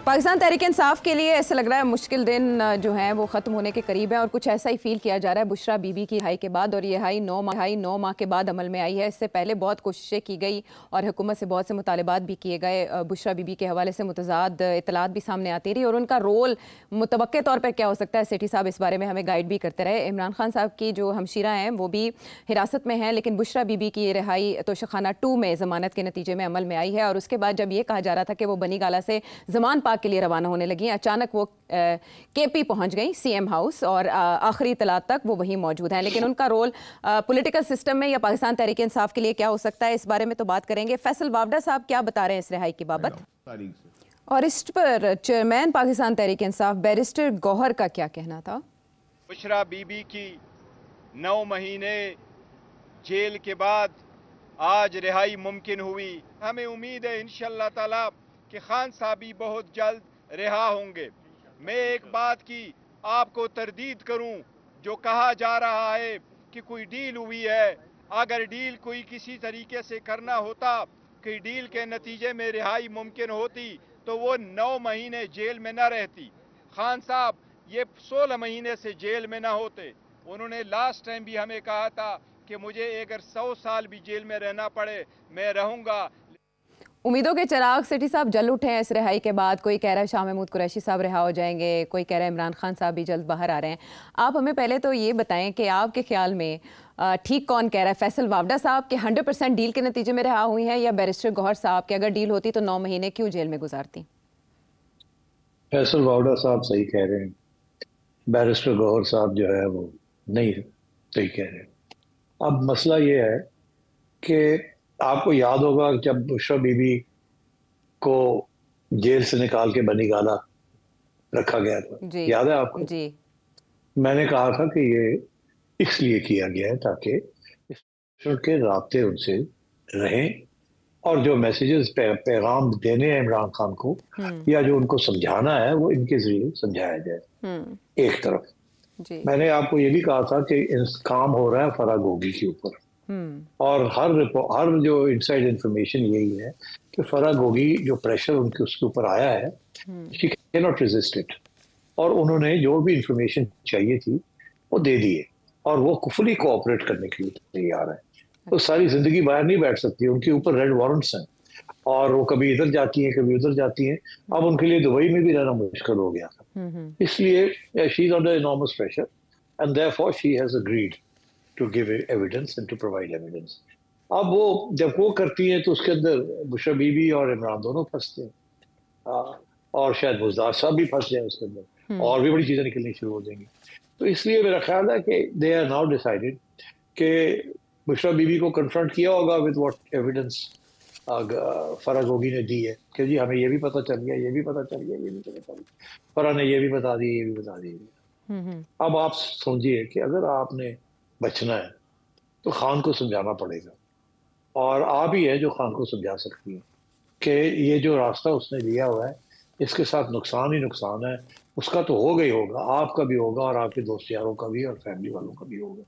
पाकिस्तान तहरीक इंसाफ के लिए ऐसा लग रहा है मुश्किल दिन जो हैं वो ख़त्म होने के करीब है और कुछ ऐसा ही फील किया जा रहा है बुशरा बीबी की हाई के बाद। और ये हाई 9 माह के बाद अमल में आई है। इससे पहले बहुत कोशिशें की गई और हुकूमत से बहुत से मुतालबात भी किए गए। बुशरा बीबी के हवाले से मुतज़ाद इतलात भी सामने आती रही और उनका रोल मुतवक्के तौर पर क्या हो सकता है, सेठी साहब इस बारे में हमें गाइड भी करते रहे। इमरान खान साहब की जो हमशीरा हैं वो भी हिरासत में हैं, लेकिन बुशरा बीबी की रिहाई तोशाखाना 2 में ज़मानत के नतीजे में अमल में आई है। और उसके बाद जब ये कहा जा रहा था कि वो बनी गाला से ज़मान पाक के लिए रवाना होने लगी, अचानक वो केपी पहुंच गई, सीएम हाउस, और आखिरी इतलात तक वो वहीं मौजूद हैं। लेकिन उनका रोल पॉलिटिकल सिस्टम में या पाकिस्तान तहरीक इंसाफ के लिए क्या हो सकता है, इस बारे में तो बात करेंगे। फैसल वावडा साहब क्या बता रहे हैं इस रिहाई की बाबत, और इस पर चेयरमैन पाकिस्तान तहरीक इंसाफ बैरिस्टर गौहर का क्या कहना था। बुशरा बीबी की 9 महीने जेल के बाद आज रिहाई मुमकिन हुई। हमें उम्मीद है इंशाअल्लाह ताला कि खान साहब भी बहुत जल्द रिहा होंगे। मैं एक बात की आपको तरदीद करूं, जो कहा जा रहा है कि कोई डील हुई है। अगर डील कोई किसी तरीके से करना होता कि डील के नतीजे में रिहाई मुमकिन होती तो वो 9 महीने जेल में न रहती। खान साहब ये 16 महीने से जेल में न होते। उन्होंने लास्ट टाइम भी हमें कहा था कि मुझे अगर 100 साल भी जेल में रहना पड़े मैं रहूंगा। उम्मीदों के चिराग सेठी साहब जल उठे हैं इस रिहाई के बाद। कोई कह रहा है शाह महमूद कुरैशी साहब रिहा हो जाएंगे, कोई कह रहा है इमरान खान साहब भी जल्द बाहर आ रहे हैं। आप हमें पहले तो ये बताएं कि आपके ख्याल में ठीक कौन कह रहा है, फैसल वावडा साहब के 100% डील के नतीजे में रिहा हुई हैं, या बैरिस्टर गौहर साहब के अगर डील होती तो 9 महीने क्यों जेल में गुजारती। फैसल वावडा साहब सही कह रहे हैं, बैरिस्टर गौहर साहब जो है वो नहीं सही कह रहे हैं। अब मसला ये है कि आपको याद होगा जब बुशरा बीबी को जेल से निकाल के बनी गाला रखा गया था, याद है आपको जी। मैंने कहा था कि ये इसलिए किया गया है ताकि के राब्ते उनसे रहें और जो मैसेजेस पैगाम देने हैं इमरान खान को या जो उनको समझाना है वो इनके जरिए समझाया जाए। एक तरफ जी। मैंने आपको ये भी कहा था कि काम हो रहा है फराह गोगी के ऊपर, और हर जो इनसाइड इंफॉर्मेशन यही है कि फराह गोगी जो प्रेशर उनके उसके ऊपर आया है, she can not resist it, और उन्होंने जो भी इंफॉर्मेशन चाहिए थी वो दे दिए और वो फुली कोऑपरेट करने के लिए तैयार है। तो सारी जिंदगी बाहर नहीं बैठ सकती, उनके ऊपर रेड वारंट्स हैं और वो कभी इधर जाती हैं कभी उधर जाती हैं। अब उनके लिए दुबई में भी रहना मुश्किल हो गया था, इसलिए she is under enormous pressure and therefore she has agreed to give evidence and to provide evidence। अब वो जब वो करती है तो उसके अंदर बुशरा बीबी और इमरान दोनों फंसते हैं, और शायद बुज़दार साहब भी फंस जाए उसके अंदर, और भी बड़ी चीज़ें निकलनी शुरू हो जाएंगी। तो इसलिए मेरा ख्याल है कि दे आर नाउ डिसाइडेड कि बुशरा बीबी को कन्फ्रंट किया होगा with what evidence Farah Gogi ने दी है कि जी हमें ये भी पता चल गया, ये भी पता चल गया, ये भी पता चल गया, फराह ने ये भी बता दी, ये भी बता दी। अब आप समझिए कि अगर आपने बचना है तो खान को समझाना पड़ेगा, और आप ही है जो खान को समझा सकती है कि ये जो रास्ता उसने लिया हुआ है इसके साथ नुकसान ही नुकसान है। उसका तो होगा ही होगा, आपका भी होगा और आपके दोस्त यारों का भी और फैमिली वालों का भी होगा।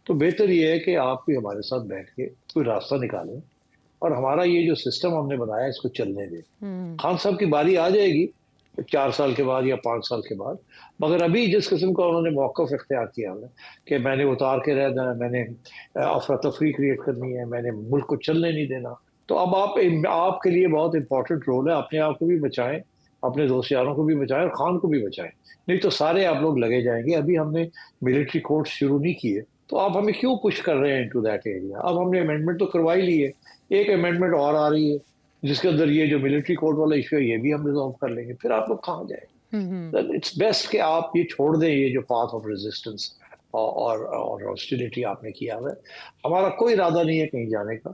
तो बेहतर ये है कि आप भी हमारे साथ बैठ के कोई रास्ता निकालें और हमारा ये जो सिस्टम हमने बनाया इसको चलने दें। खान साहब की बारी आ जाएगी 4 साल के बाद या 5 साल के बाद, मगर अभी जिस किस्म का उन्होंने मौक़िफ़ इख्तियार किया है कि मैंने उतार के रहना है, मैंने अफरा तफरी क्रिएट करनी है, मैंने मुल्क को चलने नहीं देना, तो अब आपके लिए बहुत इंपॉर्टेंट रोल है। अपने आप को भी बचाएं, अपने दोस्त यारों को भी बचाएं और खान को भी बचाएं, नहीं तो सारे आप लोग लगे जाएंगे। अभी हमने मिलिट्री कोर्ट शुरू नहीं किए तो आप हमें क्यों पुश कर रहे हैं इनटू दैट एरिया। अब हमने अमेंडमेंट तो करवा ही ली है, एक अमेंडमेंट और आ रही है जिसके अंदर ये जो मिलिट्री कोर्ट वाला इशू है ये भी हम रिजॉल्व कर लेंगे, फिर आप लोग कहाँ जाएंगे। इट्स बेस्ट कि आप ये छोड़ दें ये जो पाथ ऑफ रेजिस्टेंस और हॉस्टिलिटी आपने किया हुआ है। हमारा कोई इरादा नहीं है कहीं जाने का,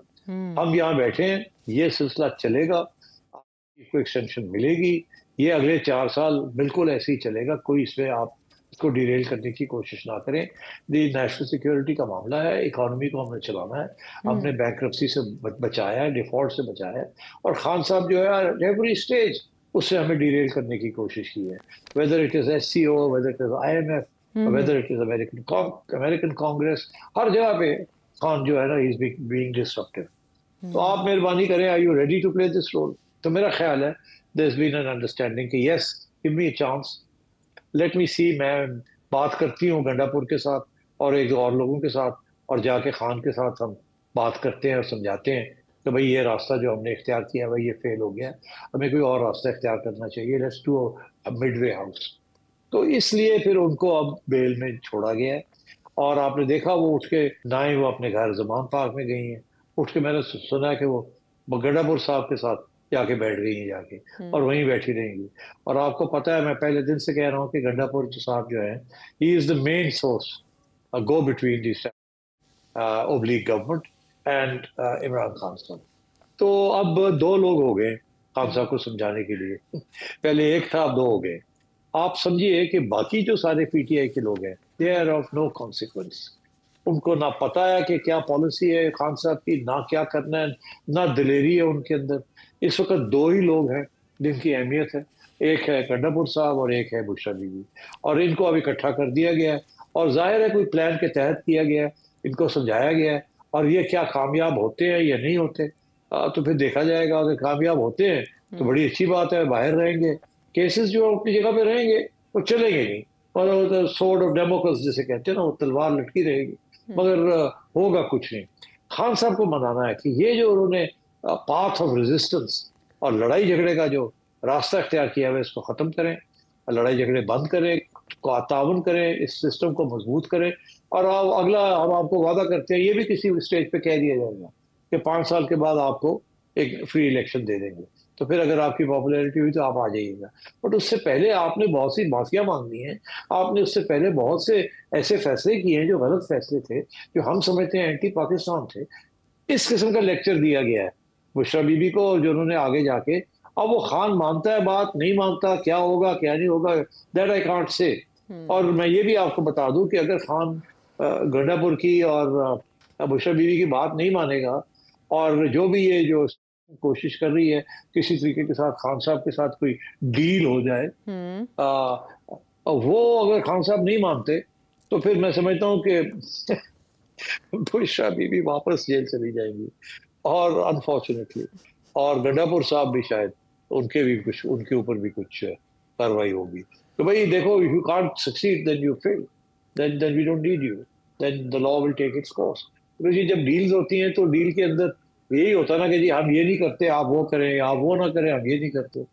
हम यहाँ बैठे हैं, ये सिलसिला चलेगा, आपको एक्सटेंशन मिलेगी, ये अगले 4 साल बिल्कुल ऐसे ही चलेगा। कोई इसमें आप इसको डिरेल करने की कोशिश ना करें। ये नेशनल सिक्योरिटी का मामला है, इकोनॉमी को हमने चलाना है, हमने बैंकरप्सी से बचाया है, डिफॉल्ट से बचाया है, और खान साहब जो है एवरी स्टेज उससे हमें डिरेल करने की कोशिश की है, whether it is SCO, whether it is IMF, whether it is American Congress, हर जगह पे खान जो है ना ही इज बीइंग डिस्ट्रक्टिव। तो आप मेहरबानी करें, are you ready to play this role. तो मेरा ख्याल है there's been an understanding कि yes, give me a chance, let me see, मैं बात करती हूँ गंडापुर के साथ और एक दो और लोगों के साथ, और जाके खान के साथ हम बात करते हैं और समझाते हैं कि भाई ये रास्ता जो हमने इख्तियार किया है भाई ये फेल हो गया, हमें कोई और रास्ता इख्तियार करना चाहिए, let's do a Midway house. तो इसलिए फिर उनको अब बेल में छोड़ा गया है। और आपने देखा वो उठ के ना ही वो अपने घर जमान पार्क में गई हैं, उठ के मैंने सुना है कि वो गंडापुर साहब के साथ जाके बैठ गई हैं जाके, और वहीं बैठी रहेंगी। और आपको पता है मैं पहले दिन से कह रहा हूँ कि गंडापुर साहब जो है he is the main source go between this oblique government and Imran Khan साहब। तो अब दो लोग हो गए खान साहब को समझाने के लिए, पहले एक था अब दो हो गए। आप समझिए कि बाकी जो सारे पीटीआई के लोग हैं they are of no consequence, उनको ना पता है कि क्या पॉलिसी है खान साहब की, ना क्या करना है, ना दिलेरी है उनके अंदर। इस वक्त दो ही लोग हैं जिनकी अहमियत है, एक है गंडापुर साहब और एक है बुशरा बीबी, और इनको अब इकट्ठा कर दिया गया है और जाहिर है कोई प्लान के तहत किया गया है, इनको समझाया गया है। और ये क्या कामयाब होते हैं या नहीं होते तो फिर देखा जाएगा। अगर कामयाब होते हैं तो बड़ी अच्छी बात है, बाहर रहेंगे, केसेस जो अपनी जगह पे रहेंगे वो चलेंगे नहीं, और सोर्ड ऑफ डेमोक्रेसी जिसे कहते हैं ना, वो तलवार लटकी रहेगी, मगर होगा कुछ नहीं। खान साहब को मनाना है कि ये जो उन्होंने पाथ ऑफ रेजिस्टेंस और लड़ाई झगड़े का जो रास्ता इख्तियार किया है इसको खत्म करें, लड़ाई झगड़े बंद करें, ताउन करें, इस सिस्टम को मजबूत करें। और अगला हम आपको वादा करते हैं, ये भी किसी स्टेज पे कह दिया जाएगा कि 5 साल के बाद आपको एक फ्री इलेक्शन दे देंगे, तो फिर अगर आपकी पॉपुलैरिटी हुई तो आप आ जाइएगा। बट उससे पहले आपने बहुत सी माफिया मांगनी है, आपने उससे पहले बहुत से ऐसे फैसले किए हैं जो गलत फैसले थे, जो हम समझते हैं एंटी पाकिस्तान थे। इस किस्म का लेक्चर दिया गया है बुशरा बीबी को, जो उन्होंने आगे जाके, अब वो खान मानता है बात, नहीं मानता, क्या होगा क्या नहीं होगा, दैट आई कांट से। और मैं ये भी आपको बता दूं कि अगर खान गंडापुर की और बुशरा बीबी की बात नहीं मानेगा, और जो भी ये जो कोशिश कर रही है किसी तरीके के साथ खान साहब के साथ कोई डील हो जाए, वो अगर खान साहब नहीं मानते तो फिर मैं समझता हूँ कि बुशरा बीबी वापस जेल चली जाएंगी, और अनफॉर्चुनेटली, और गंडापुर साहब भी शायद उनके ऊपर भी कुछ कार्रवाई होगी। तो भाई देखो, if you can't succeed then you fail, then we don't need you, then the law will take its course. तो ये जब डील्स होती हैं तो डील के अंदर यही होता ना कि जी हम ये नहीं करते आप वो करें, आप वो ना करें हम ये नहीं करते।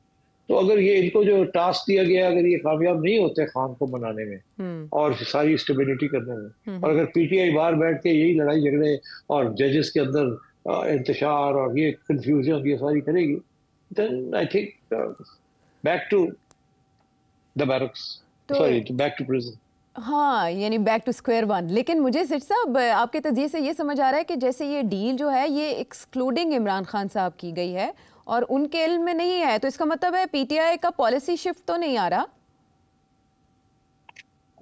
तो अगर ये इनको जो टास्क दिया गया, अगर ये कामयाब नहीं होते खान को बनाने में और सारी स्टेबिलिटी करने में, और अगर पीटीआई बाहर बैठ के यही लड़ाई झगड़े और जजेस के अंदर इंतशार और ये कंफ्यूजन ये सारी करेगी, then I think back to the barracks, sorry back to prison. हाँ, यानी बैक टू स्क्वायर वन। लेकिन मुझे सिट साहब आपके तजिए से ये समझ आ रहा है कि जैसे ये डील जो है ये एक्सक्लूडिंग इमरान खान साहब की गई है और उनके इल्म में नहीं है, तो इसका मतलब है पीटीआई का पॉलिसी शिफ्ट तो नहीं आ रहा।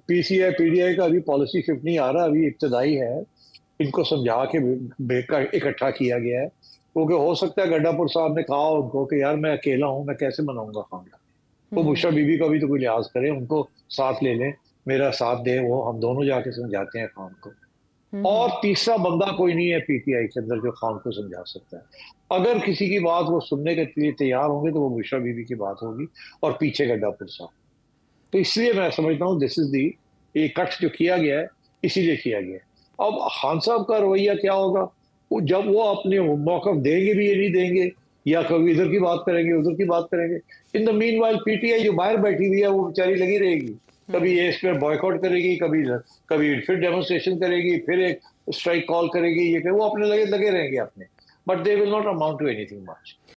पीटीआई का अभी पॉलिसी शिफ्ट नहीं आ रहा, अभी इब्तदाई है, इनको समझा के इकट्ठा किया गया है। क्योंकि हो सकता है गंडापुर साहब ने कहा उनको कि यार मैं अकेला हूँ, मैं कैसे मनाऊंगा खान का, तो बुशरा बीबी का भी तो कोई लिहाज करें, उनको साथ ले लें, मेरा साथ दे, वो हम दोनों जाके समझाते हैं खान को। और तीसरा बंदा कोई नहीं है पीटीआई के अंदर जो खान को समझा सकता है। अगर किसी की बात वो सुनने के लिए तैयार होंगे तो वो बुशरा बीबी की बात होगी और पीछे गंडापुर साहब। तो इसलिए मैं समझता हूँ दिस इज दी, ये कट जो किया गया है इसीलिए किया गया है। अब खान साहब का रवैया क्या होगा, जब वो अपने मौक़िफ़ देंगे भी ये नहीं देंगे, या कभी इधर की बात करेंगे उधर की बात करेंगे। In the mean while PTI जो बाहर बैठी हुई है वो बेचारी लगी रहेगी, कभी ये इस पर बॉयकॉट करेगी, कभी फिर डेमोन्स्ट्रेशन करेगी, फिर एक स्ट्राइक कॉल करेगी, ये वो अपने लगे रहेंगे अपने, but they will not amount to anything much.